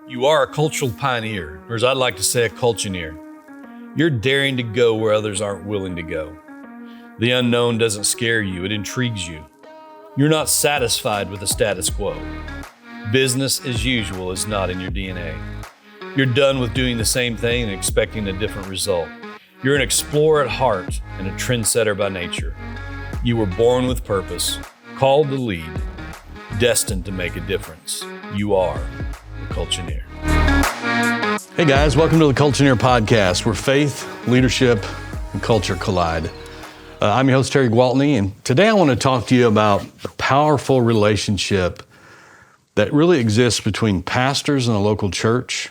You are a cultural pioneer, or as I'd like to say, a culture-neer. You're daring to go where others aren't willing to go. The unknown doesn't scare you, it intrigues you. You're not satisfied with the status quo. Business as usual is not in your DNA. You're done with doing the same thing and expecting a different result. You're an explorer at heart and a trendsetter by nature. You were born with purpose, called to lead, destined to make a difference. You are a Culture-Neer. Hey guys, welcome to the Culture-Neer podcast, where faith, leadership, and culture collide. I'm your host, Terry Gwaltney, and today I want to talk to you about a powerful relationship that really exists between pastors in a local church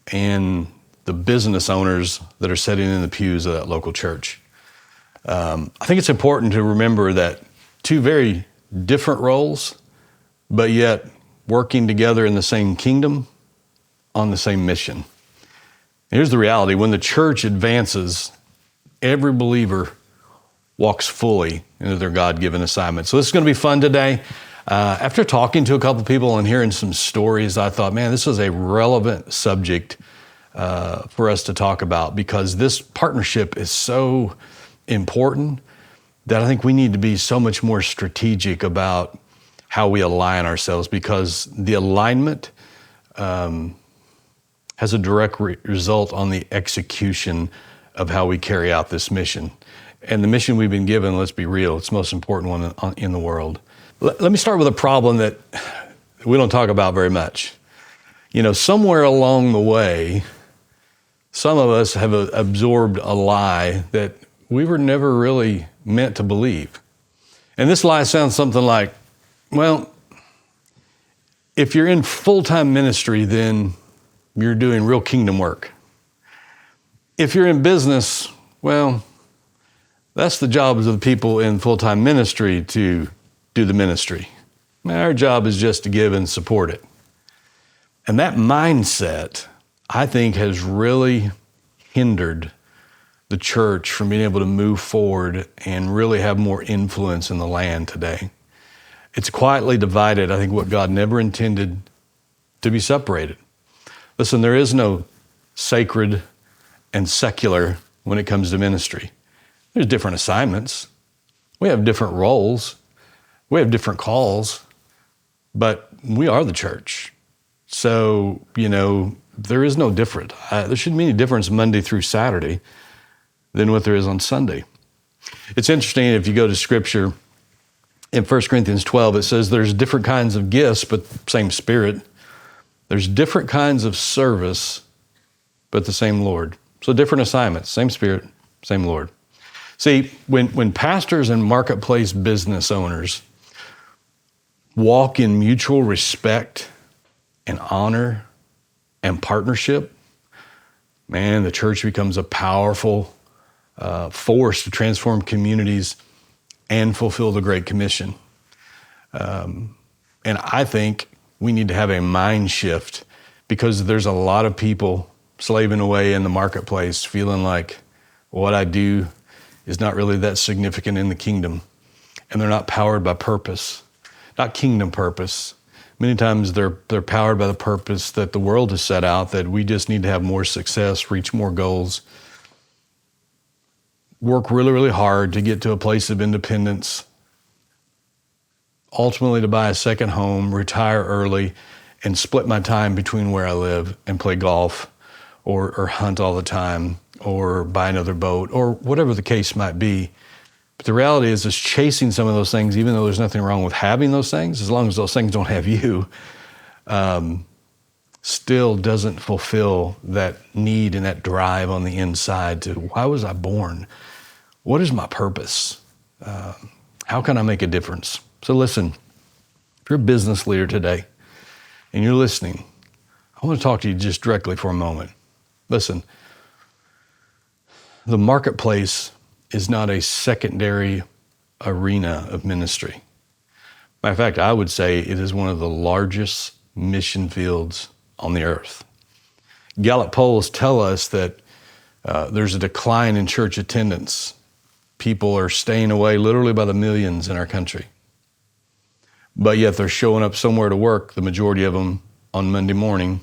and the business owners that are sitting in the pews of that local church. I think it's important to remember that two very different roles, but yet working together in the same kingdom on the same mission. Here's the reality: when the church advances, every believer walks fully into their God-given assignment. So this is going to be fun today. After talking to a couple people and hearing some stories, I thought, man, this is a relevant subject for us to talk about, because this partnership is so important that I think we need to be so much more strategic about how we align ourselves, because the alignment has a direct result on the execution of how we carry out this mission. And the mission we've been given, let's be real, it's the most important one in the world. Let me start with a problem that we don't talk about very much. You know, somewhere along the way, some of us have absorbed a lie that we were never really meant to believe. And this lie sounds something like, well, if you're in full-time ministry, then you're doing real kingdom work. If you're in business, well, that's the jobs of the people in full-time ministry to do the ministry. Our job is just to give and support it. And that mindset, I think, has really hindered the church from being able to move forward and really have more influence in the land today. It's quietly divided, I think, what God never intended to be separated. Listen, there is no sacred and secular when it comes to ministry. There's different assignments. We have different roles. We have different calls, but we are the church. So, you know, there is no different. There shouldn't be any difference Monday through Saturday than what there is on Sunday. It's interesting, if you go to Scripture, in 1 Corinthians 12, it says there's different kinds of gifts, but same Spirit. There's different kinds of service, but the same Lord. So different assignments, same Spirit, same Lord. See, when pastors and marketplace business owners walk in mutual respect and honor and partnership, man, the church becomes a powerful force to transform communities and fulfill the Great Commission. And I think we need to have a mind shift, because there's a lot of people slaving away in the marketplace feeling like what I do is not really that significant in the kingdom. And they're not powered by purpose, not kingdom purpose. Many times they're powered by the purpose that the world has set out, that we just need to have more success, reach more goals, work really, really hard to get to a place of independence, ultimately to buy a second home, retire early, and split my time between where I live and play golf or hunt all the time or buy another boat or whatever the case might be. But the reality is chasing some of those things, even though there's nothing wrong with having those things, as long as those things don't have you, still doesn't fulfill that need and that drive on the inside to, why was I born? What is my purpose? How can I make a difference? So listen, if you're a business leader today and you're listening, I want to talk to you just directly for a moment. Listen, the marketplace is not a secondary arena of ministry. Matter of fact, I would say it is one of the largest mission fields on the earth. Gallup polls tell us that there's a decline in church attendance. People are staying away literally by the millions in our country. But yet they're showing up somewhere to work, the majority of them on Monday morning,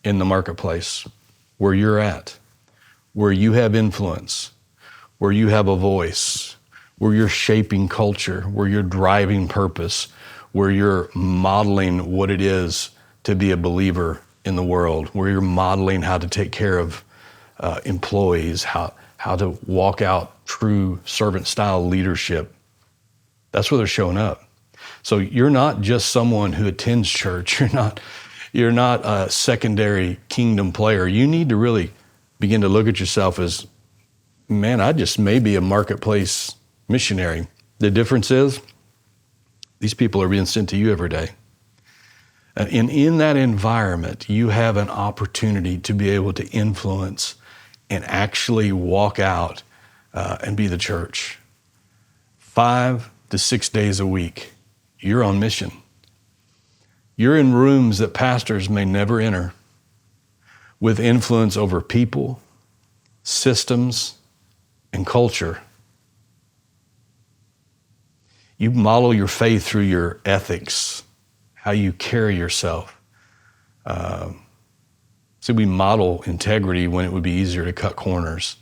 in the marketplace where you're at, where you have influence, where you have a voice, where you're shaping culture, where you're driving purpose, where you're modeling what it is to be a believer in the world, where you're modeling how to take care of employees, how to walk out true servant-style leadership. That's where they're showing up. So you're not just someone who attends church. You're not a secondary kingdom player. You need to really begin to look at yourself as, man, I just may be a marketplace missionary. The difference is these people are being sent to you every day. And in that environment, you have an opportunity to be able to influence and actually walk out and be the church. 5 to 6 days a week, you're on mission. You're in rooms that pastors may never enter, with influence over people, systems, and culture. You model your faith through your ethics, how you carry yourself. So we model integrity when it would be easier to cut corners,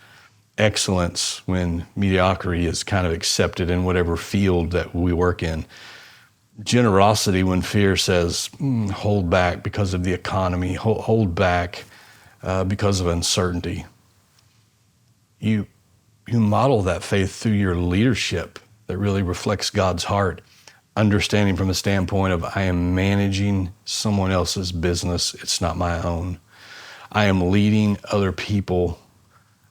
excellence when mediocrity is kind of accepted in whatever field that we work in, generosity when fear says, hold back because of the economy, hold back because of uncertainty. You model that faith through your leadership that really reflects God's heart, understanding from a standpoint of, I am managing someone else's business, it's not my own. I am leading other people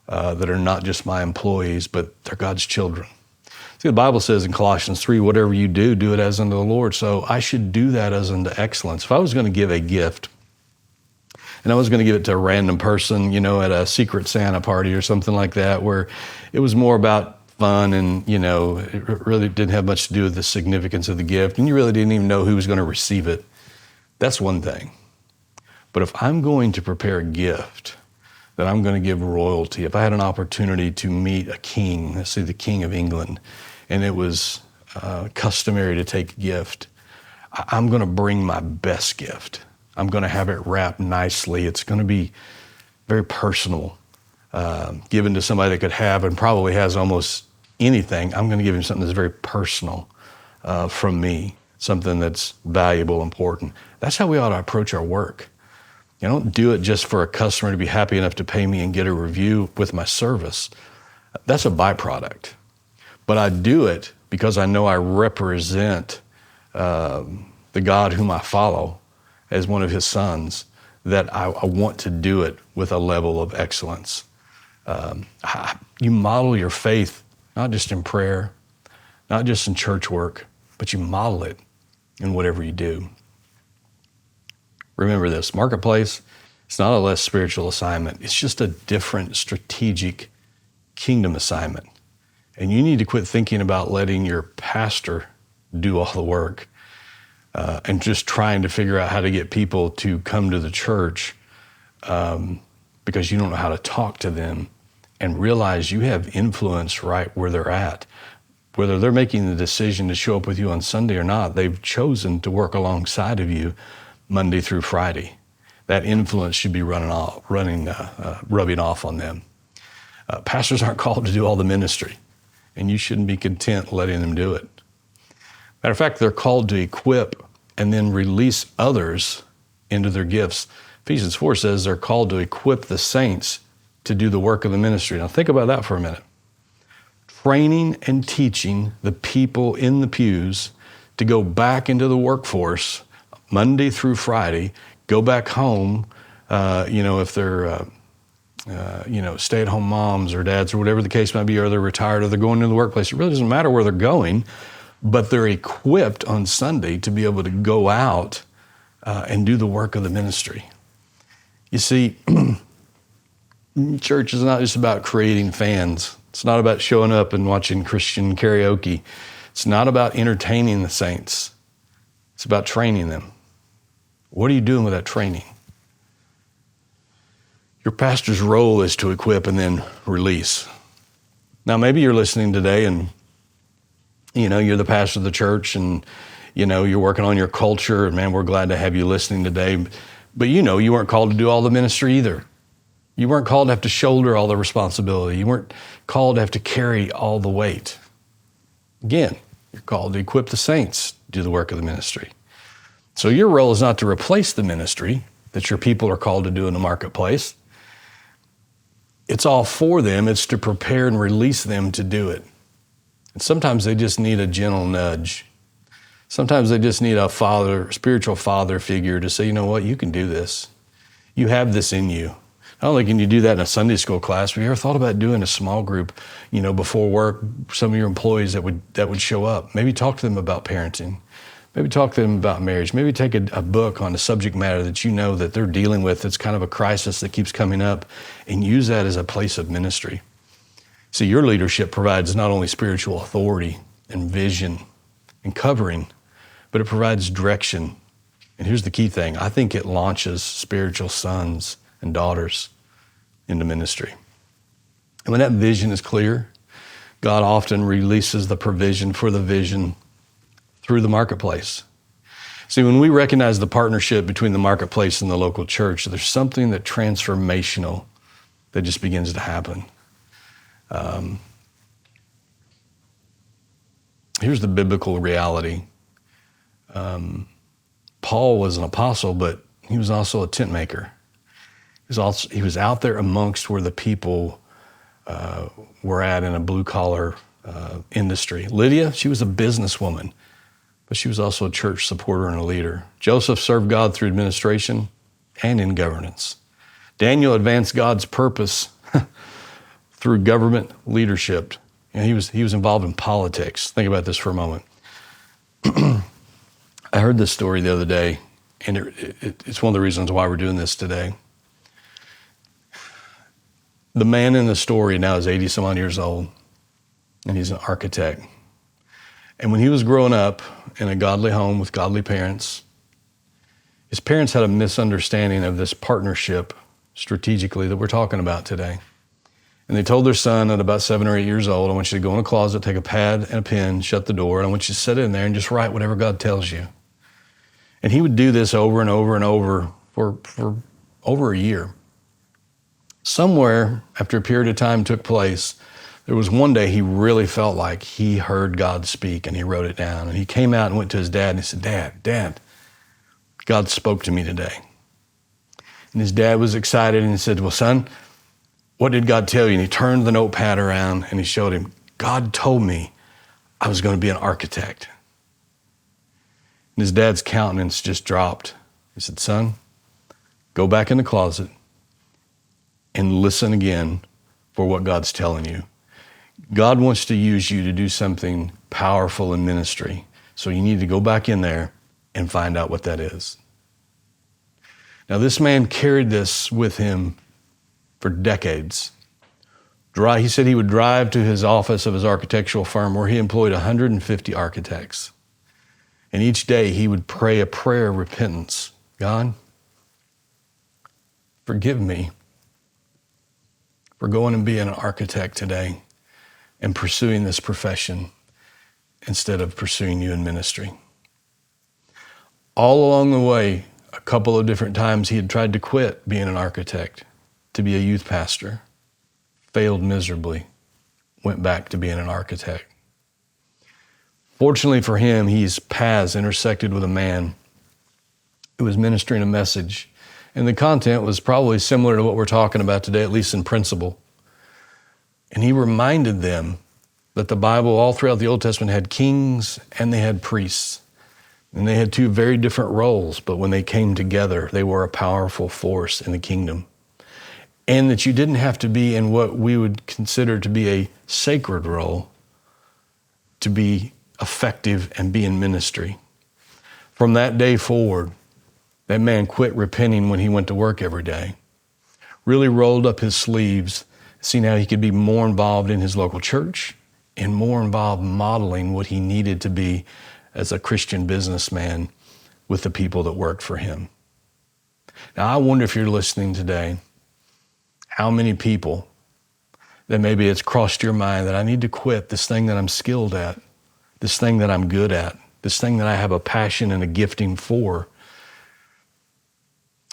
that are not just my employees, but they're God's children. See, the Bible says in Colossians 3, whatever you do, do it as unto the Lord. So I should do that as unto excellence. If I was going to give a gift, and I was going to give it to a random person, at a Secret Santa party or something like that, where it was more about fun and, it really didn't have much to do with the significance of the gift, and you really didn't even know who was going to receive it, that's one thing. But if I'm going to prepare a gift that I'm going to give royalty, if I had an opportunity to meet a king, let's say the King of England, and it was customary to take a gift, I'm going to bring my best gift. I'm going to have it wrapped nicely. It's going to be very personal, given to somebody that could have and probably has almost anything. I'm going to give him something that's very personal from me, something that's valuable, important. That's how we ought to approach our work. I don't do it just for a customer to be happy enough to pay me and get a review with my service. That's a byproduct. But I do it because I know I represent the God whom I follow as one of his sons, that I want to do it with a level of excellence. You model your faith, not just in prayer, not just in church work, but you model it in whatever you do. Remember this, marketplace, it's not a less spiritual assignment. It's just a different strategic kingdom assignment. And you need to quit thinking about letting your pastor do all the work and just trying to figure out how to get people to come to the church because you don't know how to talk to them, and realize you have influence right where they're at. Whether they're making the decision to show up with you on Sunday or not, they've chosen to work alongside of you Monday through Friday. That influence should be rubbing off on them. Pastors aren't called to do all the ministry, and you shouldn't be content letting them do it. Matter of fact, they're called to equip and then release others into their gifts. Ephesians 4 says they're called to equip the saints to do the work of the ministry. Now think about that for a minute. Training and teaching the people in the pews to go back into the workforce Monday through Friday, go back home, if they're, stay-at-home moms or dads or whatever the case might be, or they're retired or they're going into the workplace. It really doesn't matter where they're going, but they're equipped on Sunday to be able to go out and do the work of the ministry. You see, church is not just about creating fans. It's not about showing up and watching Christian karaoke. It's not about entertaining the saints. It's about training them. What are you doing with that training? Your pastor's role is to equip and then release. Now, maybe you're listening today and, you're the pastor of the church and, you're working on your culture. And man, we're glad to have you listening today. But you weren't called to do all the ministry either. You weren't called to have to shoulder all the responsibility. You weren't called to have to carry all the weight. Again, you're called to equip the saints to do the work of the ministry. So your role is not to replace the ministry that your people are called to do in the marketplace. It's all for them. It's to prepare and release them to do it. And sometimes they just need a gentle nudge. Sometimes they just need a spiritual father figure to say, you know what, you can do this. You have this in you. Not only can you do that in a Sunday school class, but you ever thought about doing a small group, before work, some of your employees that would show up. Maybe talk to them about parenting. Maybe talk to them about marriage. Maybe take a book on a subject matter that that they're dealing with. It's kind of a crisis that keeps coming up, and use that as a place of ministry. See, your leadership provides not only spiritual authority and vision and covering, but it provides direction. And here's the key thing. I think it launches spiritual sons and daughters into ministry. And when that vision is clear, God often releases the provision for the vision through the marketplace. See, when we recognize the partnership between the marketplace and the local church, there's something that transformational that just begins to happen. Here's the biblical reality. Paul was an apostle, but he was also a tent maker. He was out there amongst where the people were at in a blue-collar industry. Lydia, she was a businesswoman, but she was also a church supporter and a leader. Joseph served God through administration and in governance. Daniel advanced God's purpose through government leadership. And he was involved in politics. Think about this for a moment. I heard this story the other day, and it's one of the reasons why we're doing this today. The man in the story now is 80 some odd years old, and he's an architect. And when he was growing up in a godly home with godly parents, his parents had a misunderstanding of this partnership strategically that we're talking about today. And they told their son at about 7 or 8 years old, I want you to go in a closet, take a pad and a pen, shut the door, and I want you to sit in there and just write whatever God tells you. And he would do this over and over and over for over a year. Somewhere after a period of time took place, there was one day he really felt like he heard God speak, and he wrote it down. And he came out and went to his dad and he said, Dad, God spoke to me today. And his dad was excited and he said, well, son, what did God tell you? And he turned the notepad around and he showed him, God told me I was going to be an architect. And his dad's countenance just dropped. He said, son, go back in the closet and listen again for what God's telling you. God wants to use you to do something powerful in ministry. So you need to go back in there and find out what that is. Now, this man carried this with him for decades. He said he would drive to his office of his architectural firm where he employed 150 architects. And each day he would pray a prayer of repentance. God, forgive me for going and being an architect today and pursuing this profession instead of pursuing you in ministry. All along the way, a couple of different times he had tried to quit being an architect to be a youth pastor, failed miserably, went back to being an architect. Fortunately for him, his paths intersected with a man who was ministering a message, and the content was probably similar to what we're talking about today, at least in principle. And he reminded them that the Bible, all throughout the Old Testament, had kings and they had priests. And they had two very different roles, but when they came together, they were a powerful force in the kingdom. And that you didn't have to be in what we would consider to be a sacred role to be effective and be in ministry. From that day forward, that man quit repenting when he went to work every day, really rolled up his sleeves, seeing how he could be more involved in his local church and more involved modeling what he needed to be as a Christian businessman with the people that worked for him. Now, I wonder if you're listening today, how many people that maybe it's crossed your mind that I need to quit this thing that I'm skilled at, this thing that I'm good at, this thing that I have a passion and a gifting for.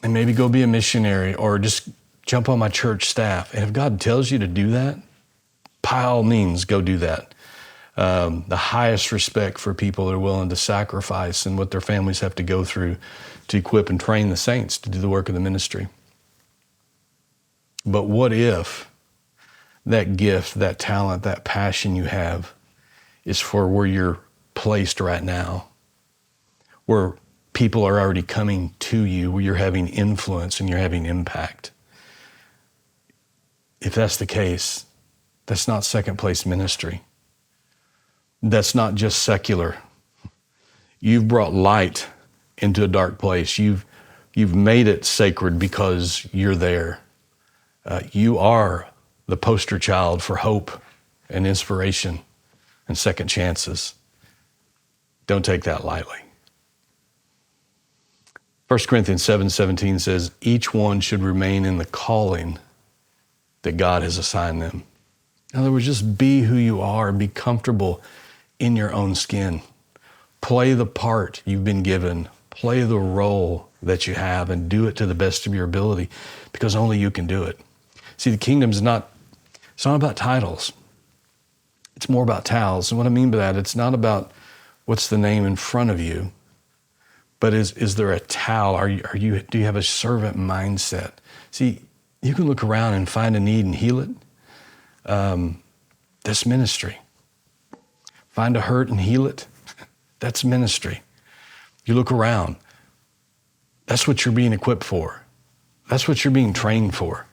and maybe go be a missionary or just jump on my church staff. And if God tells you to do that, by all means, go do that. The highest respect for people that are willing to sacrifice and what their families have to go through to equip and train the saints to do the work of the ministry. But what if that gift, that talent, that passion you have is for where you're placed right now, where people are already coming to you, where you're having influence and you're having impact? If that's the case, that's not second place ministry. That's not just secular. You've brought light into a dark place. You've made it sacred because you're there. You are the poster child for hope and inspiration and second chances. Don't take that lightly. 1 Corinthians 7:17 says, each one should remain in the calling that God has assigned them. In other words, just be who you are. Be comfortable in your own skin. Play the part you've been given. Play the role that you have and do it to the best of your ability because only you can do it. See, the kingdom's it's not about titles. It's more about towels. And what I mean by that, it's not about what's the name in front of you, but is there a towel? Do you have a servant mindset? See, you can look around and find a need and heal it. That's ministry. Find a hurt and heal it. That's ministry. You look around. That's what you're being equipped for. That's what you're being trained for.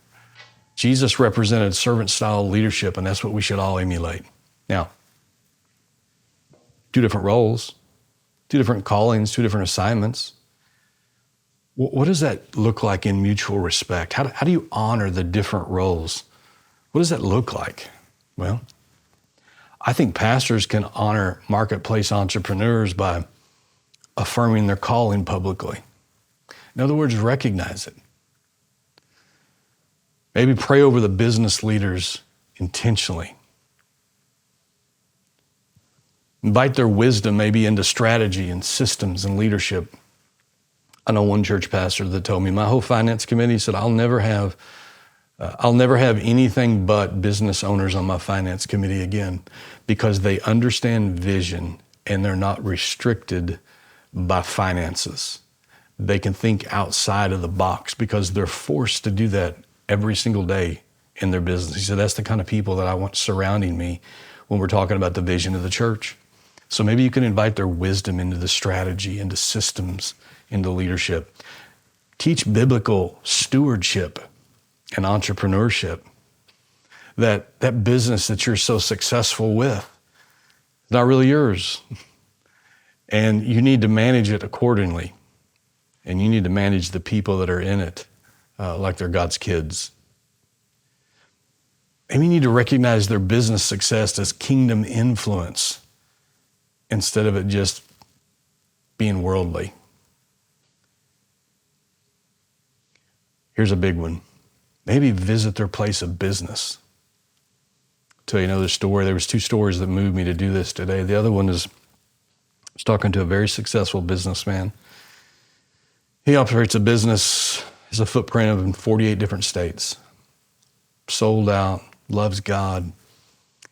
Jesus represented servant-style leadership, and that's what we should all emulate. Now, 2 different roles, 2 different callings, 2 different assignments. What does that look like in mutual respect? How do you honor the different roles? What does that look like? Well, I think pastors can honor marketplace entrepreneurs by affirming their calling publicly. In other words, recognize it. Maybe pray over the business leaders intentionally. Invite their wisdom maybe into strategy and systems and leadership. I know one church pastor that told me, my whole finance committee said, I'll never have anything but business owners on my finance committee again because they understand vision and they're not restricted by finances. They can think outside of the box because they're forced to do that every single day in their business. He said, that's the kind of people that I want surrounding me when we're talking about the vision of the church. So maybe you can invite their wisdom into the strategy, into systems, into leadership. Teach biblical stewardship and entrepreneurship. That business that you're so successful with is not really yours. And you need to manage it accordingly. And you need to manage the people that are in it like they're God's kids. And you need to recognize their business success as kingdom influence instead of it just being worldly. Here's a big one. Maybe visit their place of business. I'll tell you another story. There was 2 stories that moved me to do this today. The other one is, I was talking to a very successful businessman. He operates a business, has a footprint of in 48 different states. Sold out, loves God.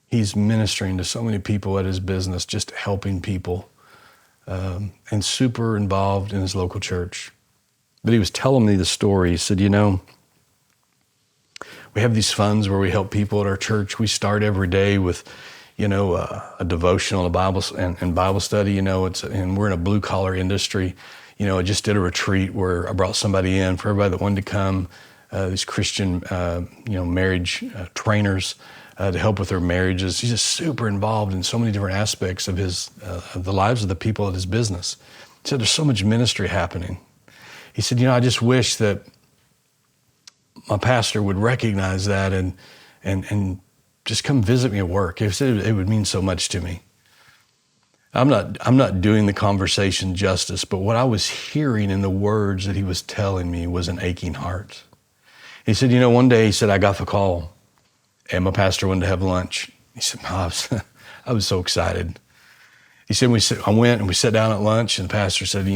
He's ministering to so many people at his business, just helping people, and super involved in his local church. But he was telling me the story. He said, we have these funds where we help people at our church. We start every day with, a devotional, a Bible and Bible study. And we're in a blue collar industry. I just did a retreat where I brought somebody in for everybody that wanted to come. These Christian, marriage trainers to help with their marriages. He's just super involved in so many different aspects of the lives of the people at his business. He said, there's so much ministry happening. He said, I just wish that my pastor would recognize that and just come visit me at work. He said it would mean so much to me. I'm not doing the conversation justice, but what I was hearing in the words that he was telling me was an aching heart. He said, one day he said, I got the call and my pastor wanted to have lunch. He said, I was so excited. He said, I went and we sat down at lunch and the pastor said,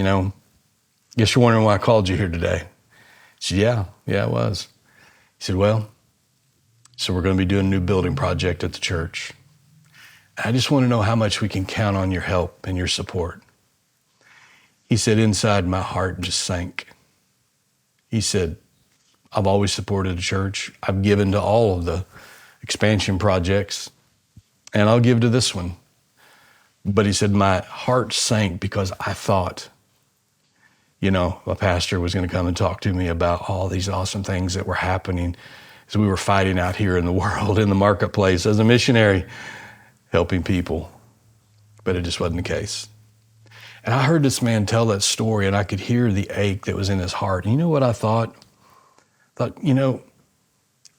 guess you're wondering why I called you here today. She said, yeah, it was. He said, well, so we're going to be doing a new building project at the church. I just want to know how much we can count on your help and your support. He said, inside my heart just sank. He said, I've always supported the church. I've given to all of the expansion projects, and I'll give to this one. But he said, my heart sank because I thought, a pastor was going to come and talk to me about all these awesome things that were happening as we were fighting out here in the world, in the marketplace, as a missionary, helping people. But it just wasn't the case. And I heard this man tell that story, and I could hear the ache that was in his heart. And you know what I thought?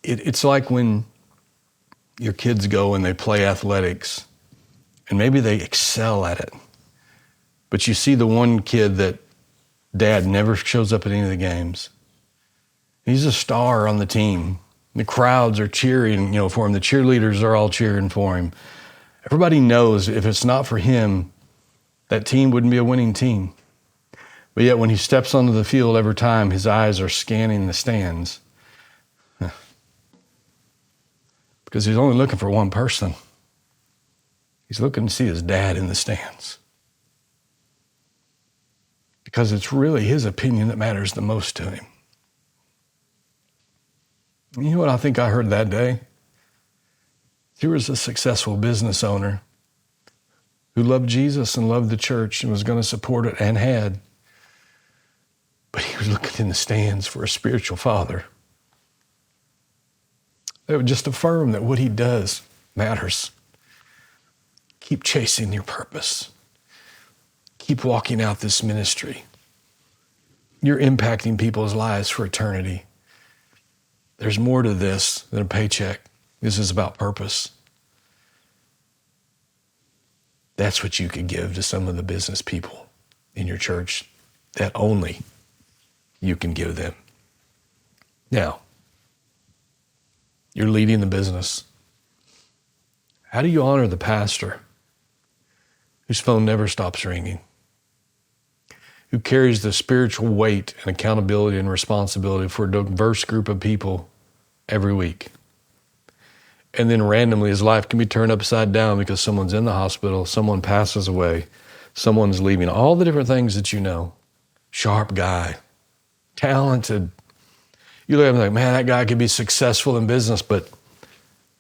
It's like when your kids go and they play athletics, and maybe they excel at it. But you see the one kid that dad never shows up at any of the games. He's a star on the team. The crowds are cheering, for him. The cheerleaders are all cheering for him. Everybody knows if it's not for him, that team wouldn't be a winning team. But yet when he steps onto the field every time, his eyes are scanning the stands. Because he's only looking for one person. He's looking to see his dad in the stands. Because it's really his opinion that matters the most to him. You know what I think I heard that day? Here was a successful business owner who loved Jesus and loved the church and was going to support it and had. But he was looking in the stands for a spiritual father that would just affirm that what he does matters. Keep chasing your purpose. Keep walking out this ministry. You're impacting people's lives for eternity. There's more to this than a paycheck. This is about purpose. That's what you could give to some of the business people in your church that only you can give them. Now, you're leading the business. How do you honor the pastor whose phone never stops ringing, who carries the spiritual weight and accountability and responsibility for a diverse group of people every week? And then randomly his life can be turned upside down because someone's in the hospital, someone passes away, someone's leaving, all the different things that you know. Sharp guy, talented. You look at him like, man, that guy could be successful in business, but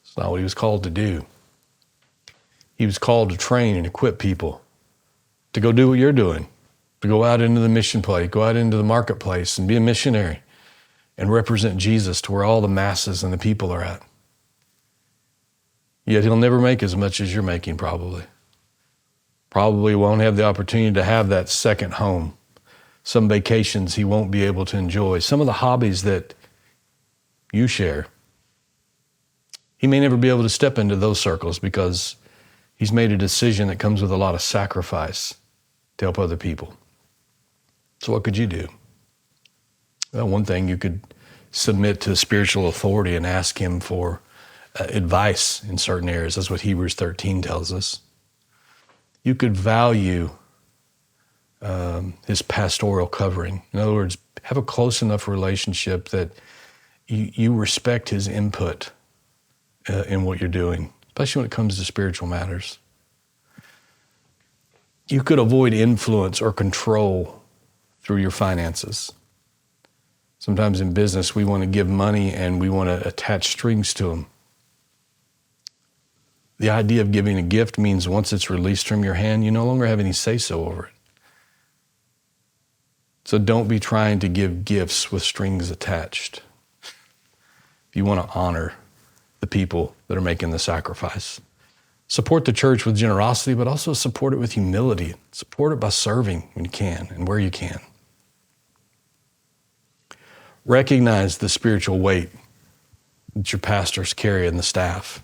it's not what he was called to do. He was called to train and equip people to go do what you're doing, to go out into the mission place, go out into the marketplace and be a missionary and represent Jesus to where all the masses and the people are at. Yet he'll never make as much as you're making, probably. Probably won't have the opportunity to have that second home. Some vacations he won't be able to enjoy. Some of the hobbies that you share, he may never be able to step into those circles because he's made a decision that comes with a lot of sacrifice to help other people. So what could you do? Well, one thing, you could submit to spiritual authority and ask him for advice in certain areas. That's what Hebrews 13 tells us. You could value his pastoral covering. In other words, have a close enough relationship that you respect his input in what you're doing, especially when it comes to spiritual matters. You could avoid influence or control through your finances. Sometimes in business, we want to give money and we want to attach strings to them. The idea of giving a gift means once it's released from your hand, you no longer have any say-so over it. So don't be trying to give gifts with strings attached. If you want to honor the people that are making the sacrifice. Support the church with generosity, but also support it with humility. Support it by serving when you can and where you can. Recognize the spiritual weight that your pastors carry and the staff.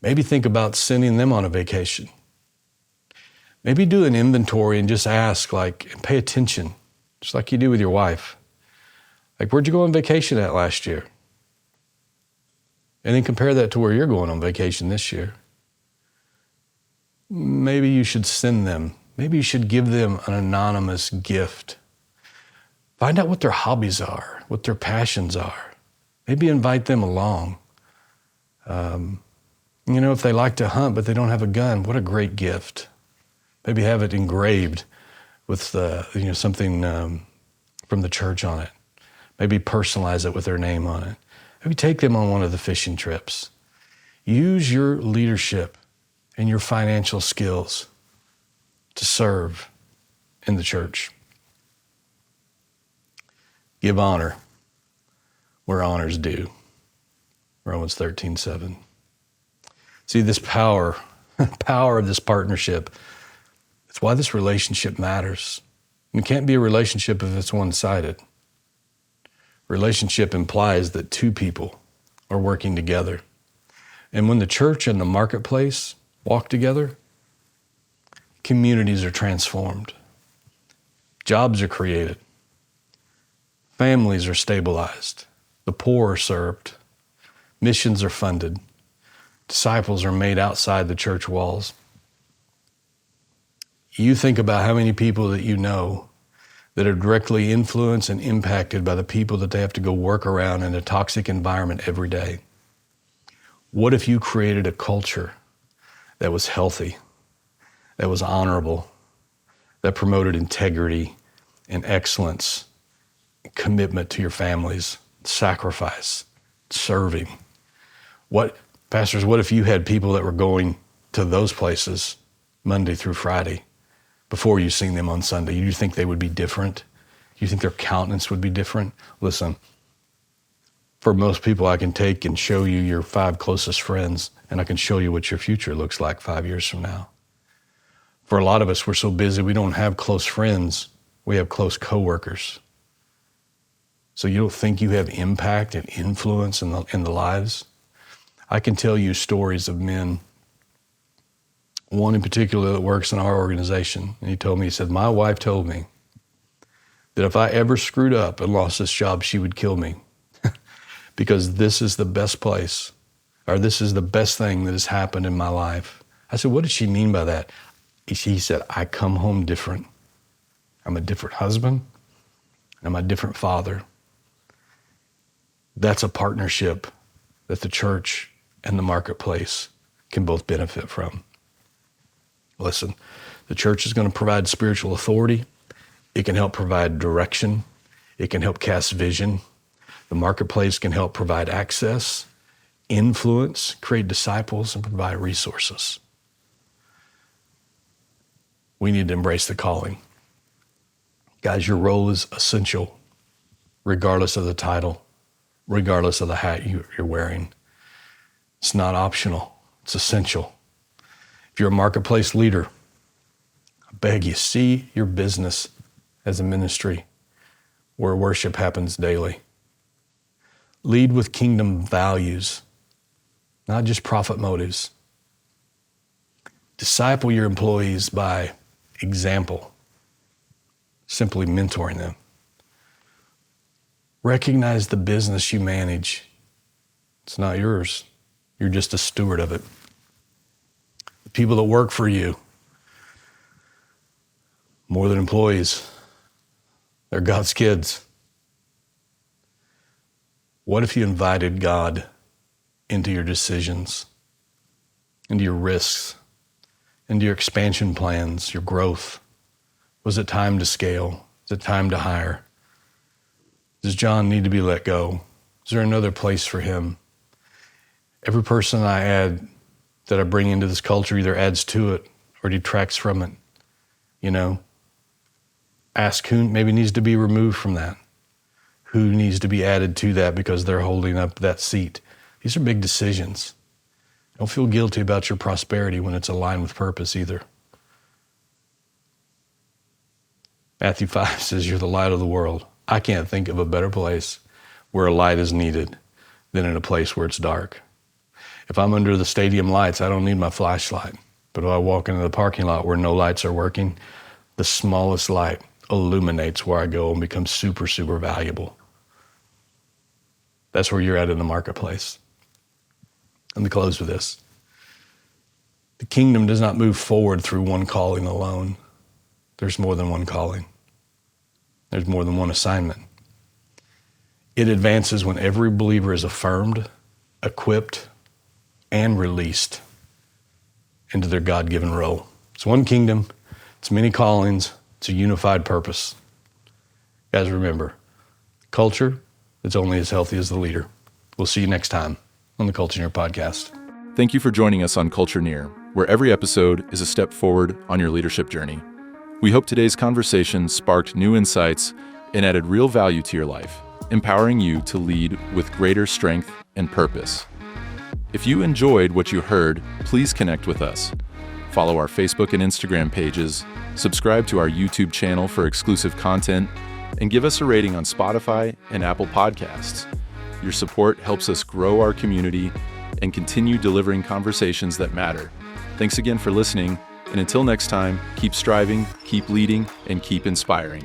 Maybe think about sending them on a vacation. Maybe do an inventory and just ask, and pay attention, just like you do with your wife. Where'd you go on vacation at last year? And then compare that to where you're going on vacation this year. Maybe you should send them. Maybe you should give them an anonymous gift Find out what their hobbies are, what their passions are. Maybe invite them along. If they like to hunt but they don't have a gun, what a great gift. Maybe have it engraved with something from the church on it. Maybe personalize it with their name on it. Maybe take them on one of the fishing trips. Use your leadership and your financial skills to serve in the church. Give honor where honor's due. Romans 13:7. See, this power of this partnership, it's why this relationship matters. It can't be a relationship if it's one-sided. Relationship implies that two people are working together. And when the church and the marketplace walk together, communities are transformed. Jobs are created. Families are stabilized. The poor are served. Missions are funded. Disciples are made outside the church walls. You think about how many people that you know that are directly influenced and impacted by the people that they have to go work around in a toxic environment every day. What if you created a culture that was healthy, that was honorable, that promoted integrity and excellence, commitment to your families, sacrifice, serving? Pastors, what if you had people that were going to those places Monday through Friday before you seen them on Sunday? You think they would be different? You think their countenance would be different? Listen, for most people, I can take and show you your 5 closest friends, and I can show you what your future looks like 5 years from now. For a lot of us, we're so busy, we don't have close friends. We have close coworkers. So you don't think you have impact and influence in the lives? I can tell you stories of men, one in particular that works in our organization. And he said, my wife told me that if I ever screwed up and lost this job, she would kill me because this is the best place, or this is the best thing that has happened in my life. I said, what did she mean by that? He said, I come home different. I'm a different husband, and I'm a different father. That's a partnership that the church and the marketplace can both benefit from. Listen, the church is going to provide spiritual authority. It can help provide direction. It can help cast vision. The marketplace can help provide access, influence, create disciples, and provide resources. We need to embrace the calling. Guys, your role is essential, regardless of the title, regardless of the hat you're wearing. It's not optional. It's essential. If you're a marketplace leader, I beg you, see your business as a ministry where worship happens daily. Lead with kingdom values, not just profit motives. Disciple your employees by example, simply mentoring them. Recognize the business you manage. It's not yours. You're just a steward of it. The people that work for you, more than employees, they're God's kids. What if you invited God into your decisions, into your risks, into your expansion plans, your growth? Was it time to scale? Is it time to hire? Does John need to be let go? Is there another place for him? Every person I add, that I bring into this culture, either adds to it or detracts from it. Ask who maybe needs to be removed from that. Who needs to be added to that because they're holding up that seat. These are big decisions. Don't feel guilty about your prosperity when it's aligned with purpose either. Matthew 5 says you're the light of the world. I can't think of a better place where a light is needed than in a place where it's dark. If I'm under the stadium lights, I don't need my flashlight. But if I walk into the parking lot where no lights are working, the smallest light illuminates where I go and becomes super, super valuable. That's where you're at in the marketplace. Let me close with this. The kingdom does not move forward through one calling alone. There's more than one calling. There's more than one assignment. It advances when every believer is affirmed, equipped, and released into their God-given role. It's one kingdom, it's many callings, it's a unified purpose. Guys, remember, culture is only as healthy as the leader. We'll see you next time on the Culture-Neer podcast. Thank you for joining us on Culture-Neer, where every episode is a step forward on your leadership journey. We hope today's conversation sparked new insights and added real value to your life, empowering you to lead with greater strength and purpose. If you enjoyed what you heard, please connect with us. Follow our Facebook and Instagram pages, subscribe to our YouTube channel for exclusive content, and give us a rating on Spotify and Apple Podcasts. Your support helps us grow our community and continue delivering conversations that matter. Thanks again for listening, and until next time, keep striving, keep leading, and keep inspiring.